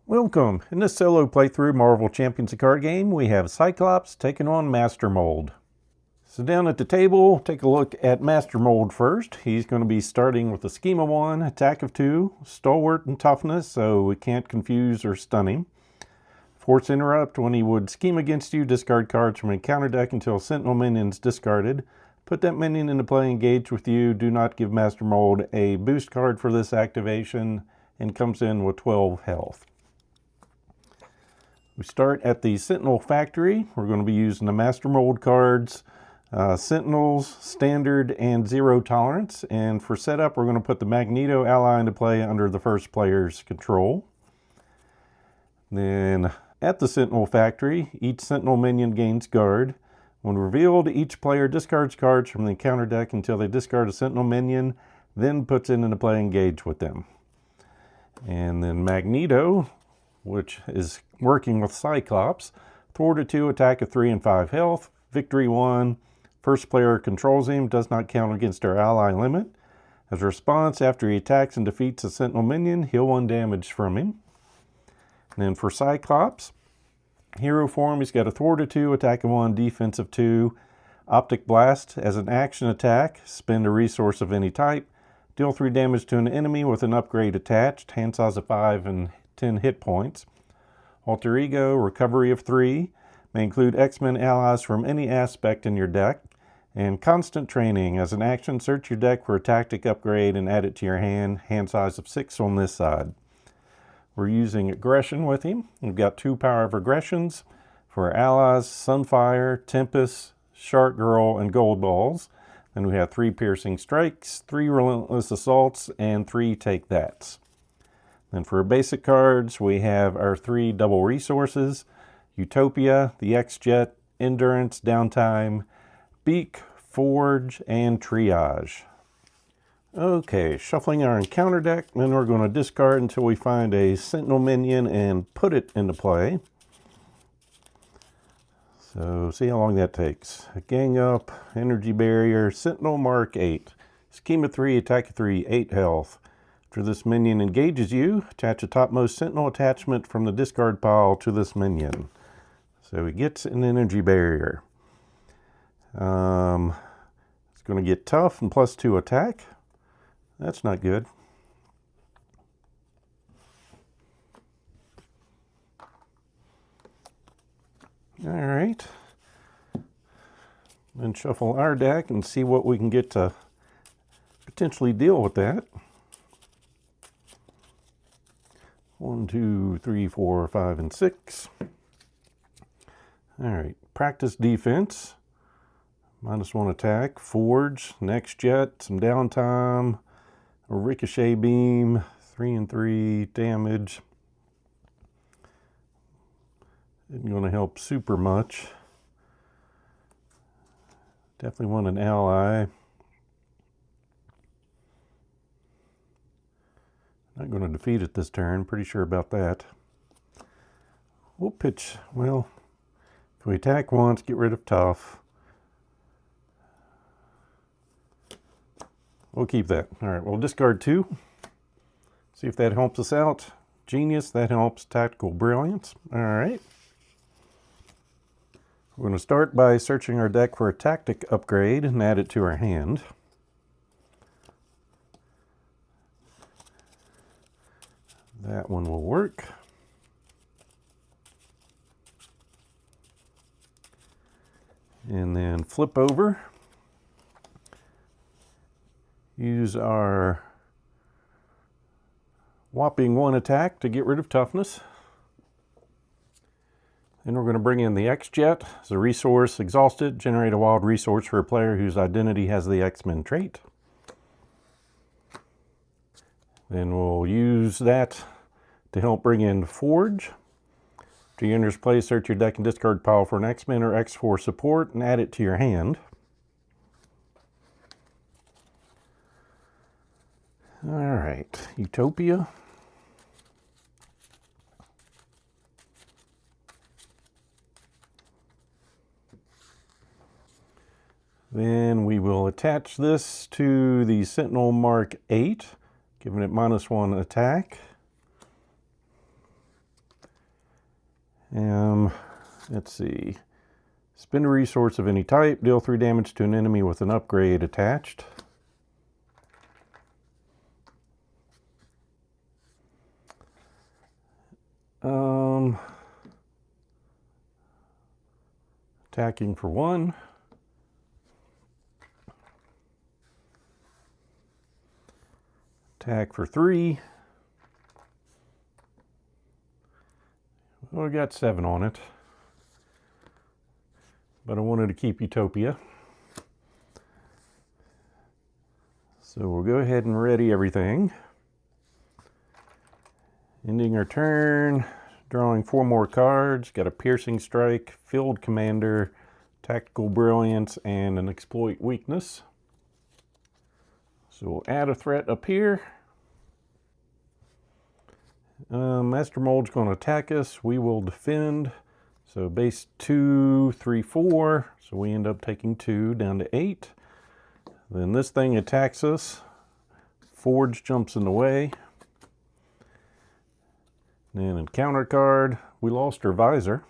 Welcome! In this solo playthrough Marvel Champions of Card game, we have Cyclops taking on Master Mold. So down at the table, take a look at Master Mold first. He's going to be starting with a Scheme of 1, Attack of 2, Stalwart and Toughness, so we can't confuse or stun him. Force Interrupt: when he would scheme against you, discard cards from a counter deck until Sentinel minion's discarded. Put that minion into play, engage with you. Do not give Master Mold a boost card for this activation, and comes in with 12 health. We start at the Sentinel Factory. We're going to be using the Master Mold cards, Sentinels, Standard, and Zero Tolerance. And for setup, we're going to put the Magneto ally into play under the first player's control. Then at the Sentinel Factory, each Sentinel minion gains guard. When revealed, each player discards cards from the counter deck until they discard a Sentinel minion, then puts it into play, engage with them. And then Magneto, which is working with Cyclops, thwart of 2, attack of 3 and 5 health, victory 1. First player controls him, does not count against our ally limit. As a response, after he attacks and defeats a Sentinel minion, heal 1 damage from him. And then for Cyclops, hero form, he's got a thwart of 2, attack of 1, defense of 2, Optic Blast. As an action attack, spend a resource of any type, deal 3 damage to an enemy with an upgrade attached, hand size of 5 and 10 hit points. Alter Ego, recovery of 3, may include X-Men allies from any aspect in your deck. And Constant Training, as an action, search your deck for a tactic upgrade and add it to your hand size of 6 on this side. We're using Aggression with him. We've got 2 Power of Aggressions for our allies: Sunfire, Tempest, Shark Girl, and Gold Balls. Then we have 3 Piercing Strikes, 3 Relentless Assaults, and 3 Take That's. Then for our basic cards, we have our 3 double resources: Utopia, the X-Jet, Endurance, Downtime, Beak, Forge, and Triage. Okay, shuffling our encounter deck, then we're going to discard until we find a Sentinel minion and put it into play. So see how long that takes. Gang Up, Energy Barrier, Sentinel Mark 8. Scheme of 3, attack of 3, 8 health. After this minion engages you, attach a topmost Sentinel attachment from the discard pile to this minion. So he gets an Energy Barrier. It's going to get tough and +2 attack. That's not good. All right. Then shuffle our deck and see what we can get to potentially deal with that. 1, 2, 3, 4, 5, and 6. All right. Practice Defense. -1 attack. Forge. Next Jet. Some downtime. A Ricochet Beam. 3 and 3 damage. Isn't going to help super much. Definitely want an ally. Not going to defeat it this turn, pretty sure about that. We'll pitch, well, if we attack once, get rid of tough. We'll keep that. All right, we'll discard 2. See if that helps us out. Genius, that helps. Tactical Brilliance. All right. We're going to start by searching our deck for a tactic upgrade and add it to our hand. That one will work. And then flip over. Use our whopping 1 attack to get rid of toughness. Then we're going to bring in the X-Jet as a resource. Exhausted, generate a wild resource for a player whose identity has the X-Men trait. Then we'll use that to help bring in Forge. After you enter play, search your deck and discard pile for an X-Men or X4 support and add it to your hand. All right, Utopia. Then we will attach this to the Sentinel Mark 8, giving it -1 attack. Let's see. Spend a resource of any type. Deal 3 damage to an enemy with an upgrade attached. Attacking for 1. Attack for 3. Well, we got 7 on it. But I wanted to keep Utopia. So we'll go ahead and ready everything. Ending our turn, drawing 4 more cards. Got a Piercing Strike, Field Commander, Tactical Brilliance, and an Exploit Weakness. So we'll add a threat up here. Master Mold's going to attack us. We will defend. So base 2, 3, 4. So we end up taking 2 down to 8. Then this thing attacks us. Forge jumps in the way. Then in counter card, we lost our visor.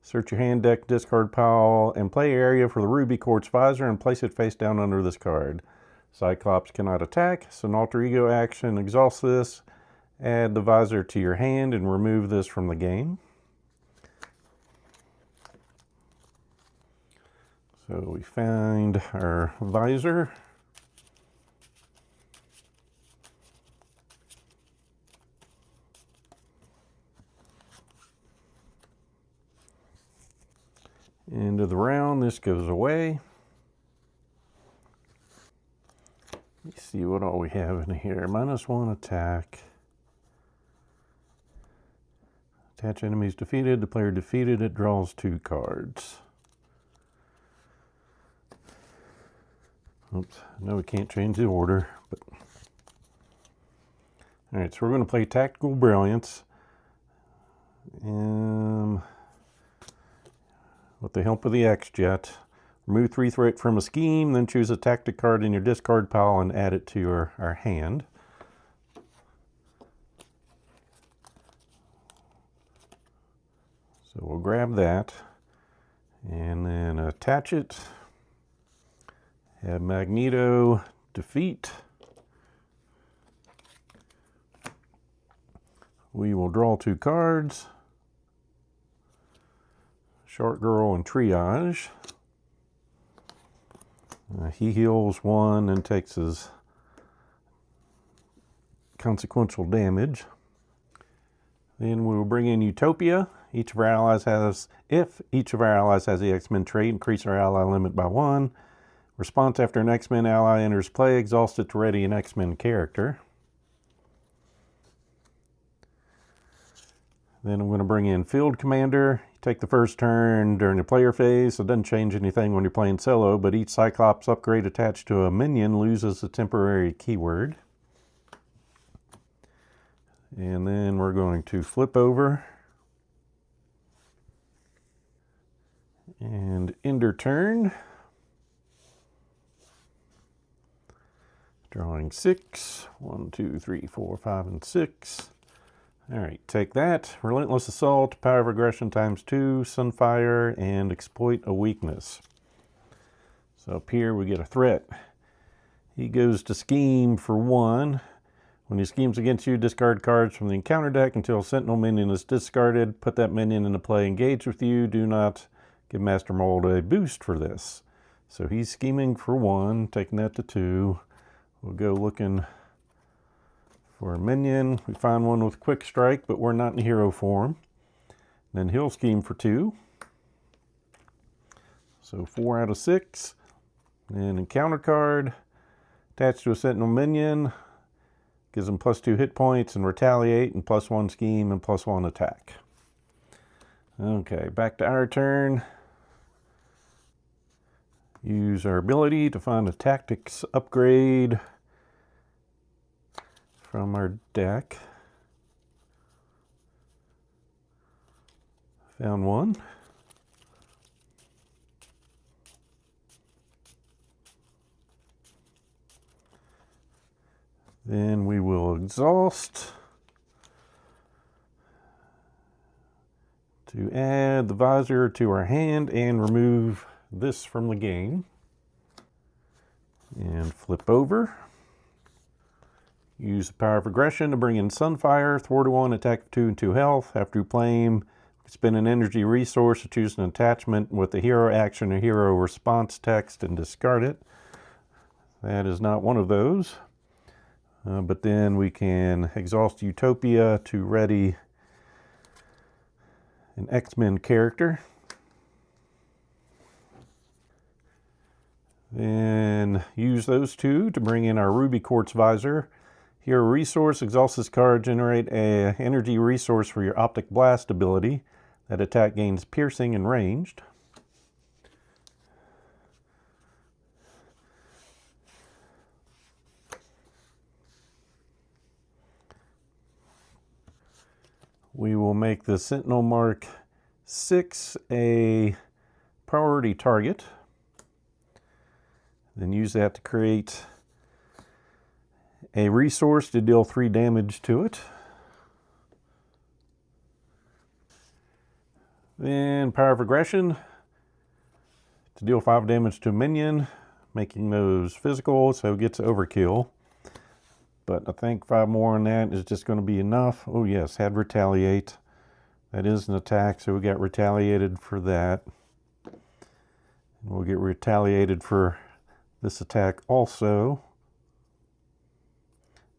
Search your hand deck, discard pile, and play area for the Ruby Quartz visor and place it face down under this card. Cyclops cannot attack, so an alter ego action, exhaust this, add the visor to your hand, and remove this from the game. So we find our visor. End of the round, this goes away. Let's see what all we have in here. -1 attack. Attach enemies defeated. The player defeated, it draws 2 cards. Oops, no, we can't change the order. But all right, so we're going to play Tactical Brilliance. With the help of the X-Jet. Remove 3 threat from a scheme, then choose a tactic card in your discard pile and add it to our hand. So we'll grab that and then attach it. Have Magneto defeat. We will draw 2 cards. Shark Girl and Triage. He heals 1 and takes his consequential damage. Then we will bring in Utopia. If each of our allies has the X-Men trait, increase our ally limit by 1. Response after an X-Men ally enters play, exhaust it to ready an X-Men character. Then I'm going to bring in Field Commander. You take the first turn during the player phase, so it doesn't change anything when you're playing solo, but each Cyclops upgrade attached to a minion loses a temporary keyword. And then we're going to flip over and end our turn. Drawing 6. 1, 2, 3, 4, 5, and 6. All right, take that. Relentless Assault, Power of Aggression ×2, Sunfire, and Exploit a Weakness. So up here we get a threat. He goes to scheme for 1. When he schemes against you, discard cards from the encounter deck until a Sentinel minion is discarded. Put that minion into play, engage with you. Do not give Master Mold a boost for this. So he's scheming for 1, taking that to 2. We'll go looking for a minion. We find one with Quick Strike, but we're not in hero form. Then he'll scheme for 2. So 4 out of 6. And encounter card, attached to a Sentinel minion, gives them +2 hit points and retaliate, and +1 scheme and +1 attack. Okay, back to our turn. Use our ability to find a tactics upgrade from our deck. Found one. Then we will exhaust. to add the visor to our hand and remove this from the game. And flip over. Use the power of aggression to bring in Sunfire, thwart 1, attack 2 and 2 health. After you play him, spend an energy resource to choose an attachment with the hero action or hero response text and discard it. That is not one of those. But then we can exhaust Utopia to ready an X-Men character. Then use those two to bring in our Ruby Quartz visor. Hero resource, exhaust this card, generate a energy resource for your Optic Blast ability. That attack gains piercing and ranged. We will make the Sentinel Mark 6 a priority target. Then use that to create a resource to deal 3 damage to it. Then power of aggression to deal 5 damage to a minion, making those physical, so it gets overkill. But I think 5 more on that is just going to be enough. Oh yes, had retaliate. That is an attack, so we got retaliated for that. And we'll get retaliated for this attack also.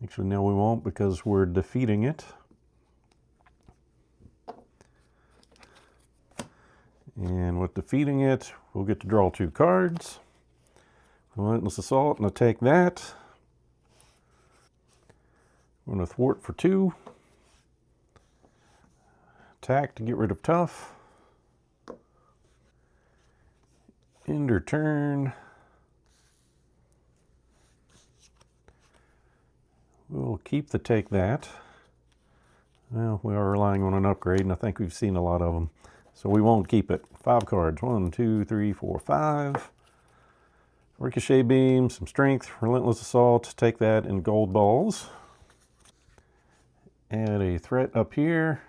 Actually, no, we won't because we're defeating it. And with defeating it, we'll get to draw 2 cards. Relentless Assault, and I'll take that. I'm going to thwart for 2. Attack to get rid of tough. End her turn. We'll keep the take that. Well, we are relying on an upgrade, and I think we've seen a lot of them. So we won't keep it. 5 cards. 1, 2, 3, 4, 5. Ricochet Beam, some Strength, Relentless Assault. Take that in gold balls. Add a threat up here.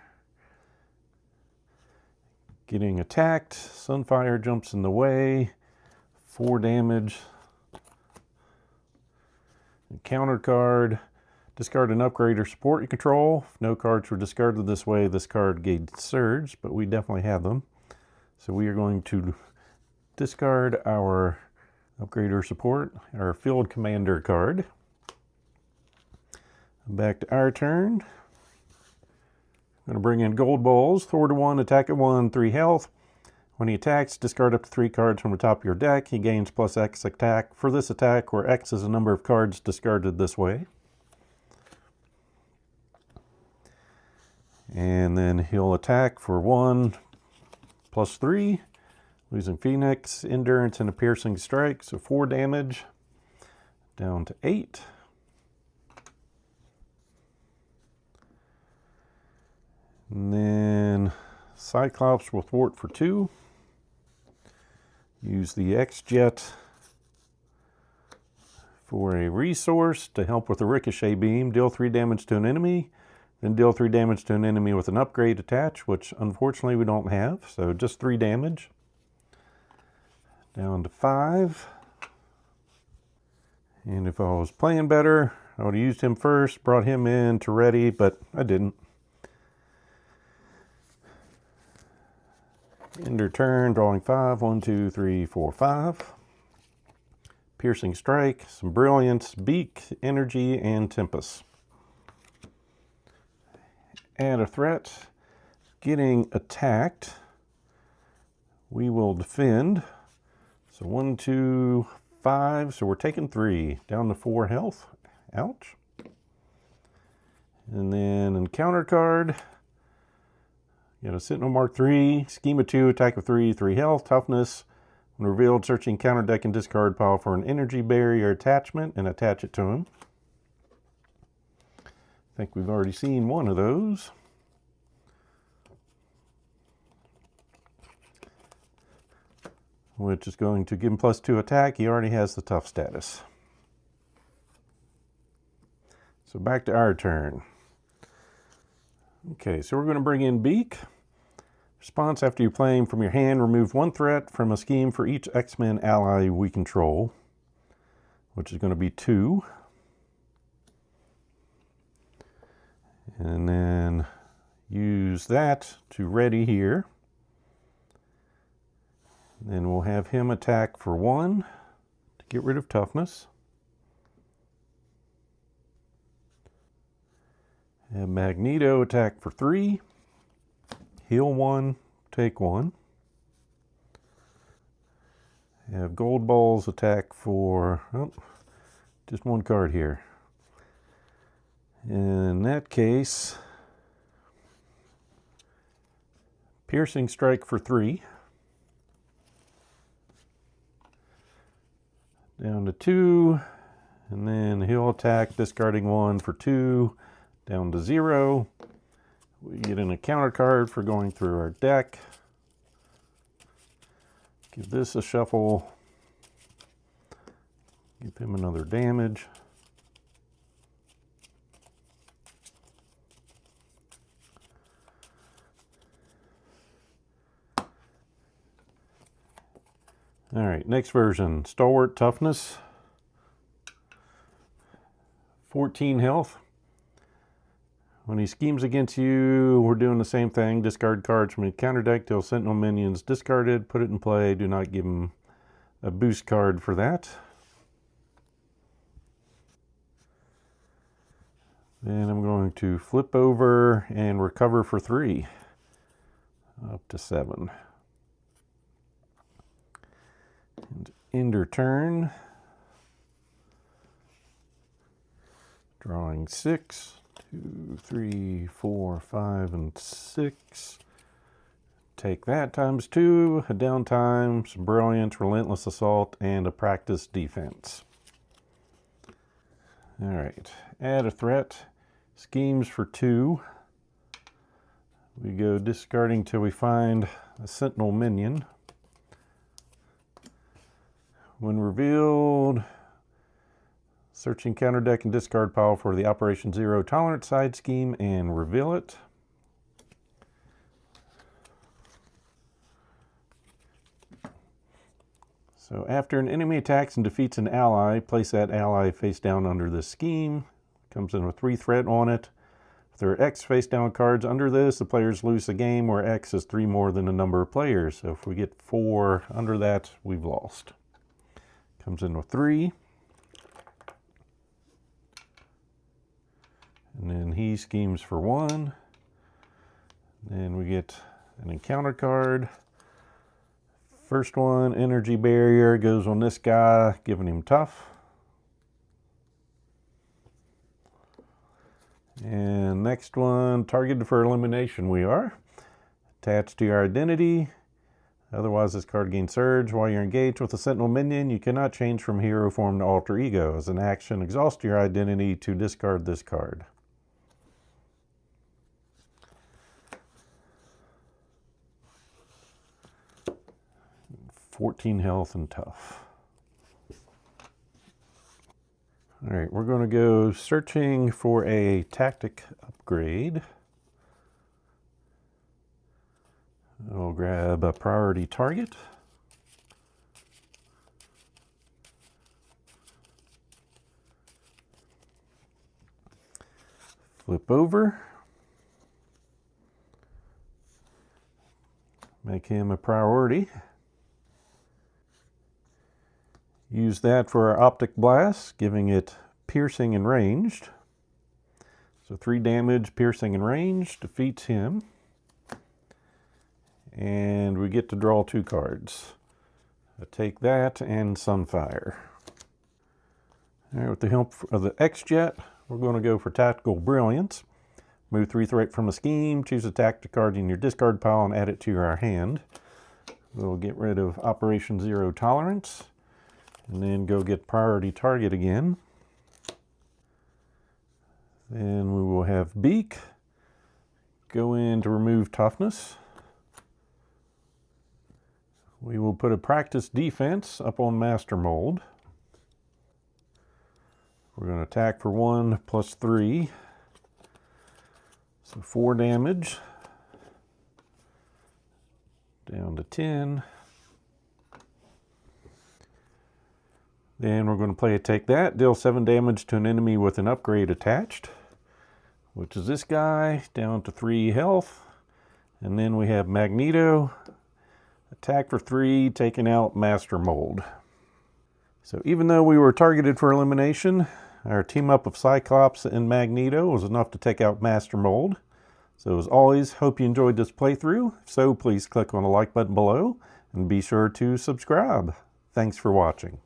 Getting attacked. Sunfire jumps in the way. 4 damage. And counter card. Discard an upgrade or support you control. If no cards were discarded this way, this card gained Surge, but we definitely have them. So we are going to discard our upgrade or support, our Field Commander card. Back to our turn. I'm going to bring in gold balls. Thwart 1, attack at 1, 3 health. When he attacks, discard up to 3 cards from the top of your deck. He gains plus X attack for this attack, where X is the number of cards discarded this way. And then he'll attack for 1 plus 3, losing Phoenix, Endurance, and a Piercing Strike. So 4 damage, down to 8. And then Cyclops will thwart for 2. Use the X-Jet for a resource to help with the Ricochet Beam. Deal 3 damage to an enemy. Then deal 3 damage to an enemy with an upgrade attached, which unfortunately we don't have. So just 3 damage. Down to 5. And if I was playing better, I would have used him first, brought him in to ready, but I didn't. End her turn, drawing 5. 1, 2, 3, 4, 5. Piercing Strike, some Brilliance, Beak, Energy, and Tempest. Add a threat. Getting attacked. We will defend. So 1, 2, 5. So we're taking 3. Down to 4 health. Ouch. And then encounter card. Got a Sentinel Mark 3. Schema 2. Attack of 3. 3 health. Toughness. When revealed, searching counter deck and discard pile for an energy barrier attachment and attach it to him. I think we've already seen one of those. Which is going to give him +2 attack. He already has the tough status. So back to our turn. Okay, so we're going to bring in Beak. Response: after you play him from your hand, remove 1 threat from a scheme for each X-Men ally we control, which is going to be 2. And then use that to ready here. Then we'll have him attack for 1 to get rid of toughness. Have Magneto attack for 3. Heal 1, take 1. Have Gold Balls attack for just 1 card here. In that case, Piercing Strike for 3. Down to 2. And then he'll attack, discarding 1 for 2. Down to 0. We get in a counter card for going through our deck. Give this a shuffle. Give him another damage. All right, next version, Stalwart Toughness. 14 health. When he schemes against you, we're doing the same thing. Discard cards from your counter deck till Sentinel minions discarded. Put it in play. Do not give him a boost card for that. Then I'm going to flip over and recover for 3. Up to 7. And ender turn. Drawing 6. 2, 3, 4, 5, and 6. Take that times 2, a downtime, some brilliance, relentless assault, and a practice defense. All right, add a threat. Schemes for 2. We go discarding till we find a Sentinel minion. When revealed, searching counter deck and discard pile for the Operation Zero Tolerance side scheme and reveal it. So after an enemy attacks and defeats an ally, place that ally face down under this scheme. Comes in with 3 threat on it. If there are X face down cards under this, the players lose the game where X is 3 more than the number of players. So if we get 4 under that, we've lost. Comes in with 3. And then he schemes for 1. Then we get an encounter card. First one, Energy Barrier, goes on this guy, giving him tough. And next one, targeted for elimination we are. Attached to your identity. Otherwise, this card gains surge. While you're engaged with a Sentinel minion, you cannot change from hero form to alter ego. As an action, exhaust your identity to discard this card. 14 health and tough. All right, we're going to go searching for a tactic upgrade. We'll grab a priority target. Flip over. Make him a priority. Use that for our Optic Blast, giving it piercing and ranged. So 3 damage, piercing and ranged, defeats him. And we get to draw 2 cards. I take that and Sunfire. All right, with the help of the X-Jet, we're going to go for Tactical Brilliance. Move 3 threat from a scheme, choose a tactic card in your discard pile and add it to our hand. We'll get rid of Operation Zero Tolerance. And then go get priority target again. Then we will have Beak. Go in to remove toughness. We will put a practice defense up on Master Mold. We're going to attack for 1 plus 3. So 4 damage. Down to 10. Then we're going to play a Take That. Deal 7 damage to an enemy with an upgrade attached, which is this guy, down to 3 health. And then we have Magneto. Attack for 3, taking out Master Mold. So even though we were targeted for elimination, our team up of Cyclops and Magneto was enough to take out Master Mold. So as always, hope you enjoyed this playthrough. If so, please click on the like button below and be sure to subscribe. Thanks for watching.